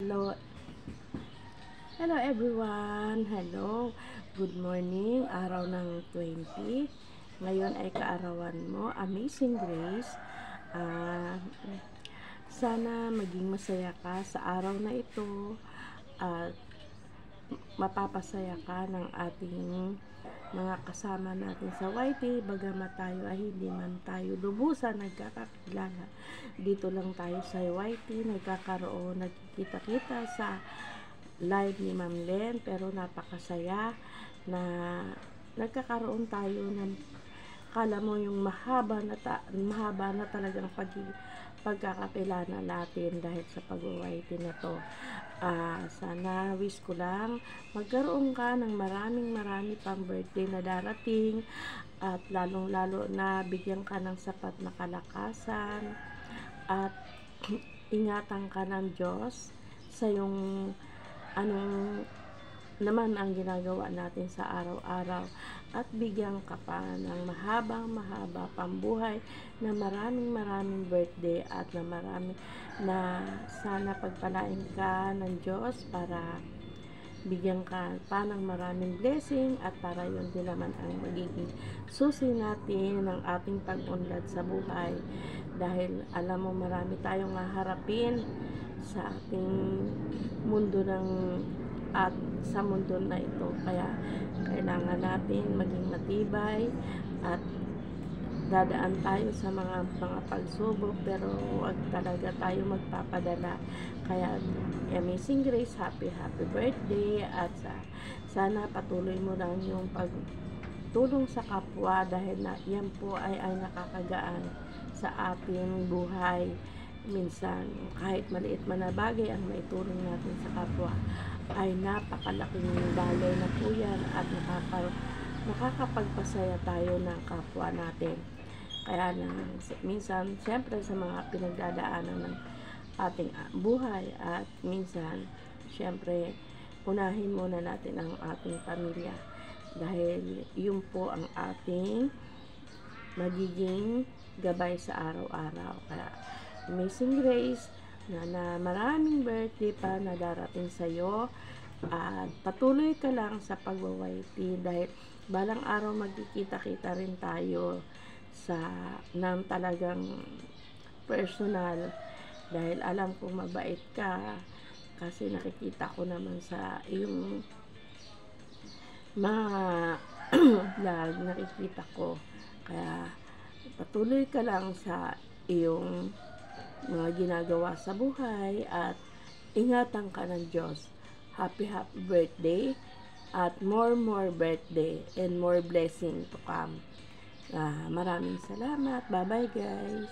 Hello, hello everyone. Hello. Good morning. Araw ng 20. Ngayon ay kaarawan mo, Amazing Grace. Ah, sana maging masaya ka sa araw na ito at mapapasaya ka ng ating mga kasama natin sa YT, bagamat tayo ay hindi man tayo lubusan nagkakakilala. Dito lang tayo sa YT, nagkikita-kita sa live ni Ma'am Len, pero napakasaya na nagkakaroon tayo ng, kala mo yung mahaba na talagang pagkakakilala natin dahil sa pag-YT na to. Sana wish ko lang magkaroon ka ng maraming pang birthday na darating, at lalong lalo na bigyan ka ng sapat na kalakasan at ingatan ka ng Diyos sa yung anong naman ang ginagawa natin sa araw-araw, at bigyan ka pa ng mahaba pambuhay na maraming birthday, at na marami na sana pagpalain ka ng Diyos para bigyan ka pa ng maraming blessing, at para yun din naman ang magiging susi natin ng ating pag-unlad sa buhay, dahil alam mo marami tayong haharapin sa ating mundo at sa mundo na ito, kaya kailangan natin maging matibay at dadaan tayo sa mga pagsubok, pero huwag talaga tayo magpapadala. Kaya Amazing Grace, happy birthday, at sana patuloy mo lang yung pagtulong sa kapwa, dahil yan po ay nakakagaan sa ating buhay. Minsan kahit maliit man na bagay ang maitulong natin sa kapwa ay napakalaking bagay na po yan, at nakakapagpasaya tayo ng kapwa natin. Kaya minsan siyempre sa mga pinagdadaanan ng ating buhay, at minsan siyempre unahin muna natin ang ating pamilya, dahil yun po ang ating magiging gabay sa araw-araw. Kaya Amazing Grace, na maraming birthday pa na darating sa'yo, at patuloy ka lang sa pag-YT, dahil balang araw magkikita-kita rin tayo ng talagang personal, dahil alam kong mabait ka, kasi nakikita ko naman sa iyong mga vlog, nakikita ko. Kaya patuloy ka lang sa iyong mga ginagawa sa buhay, at ingatan ka ng Diyos. Happy birthday, at more birthday and more blessing to come. Maraming salamat. Bye bye guys.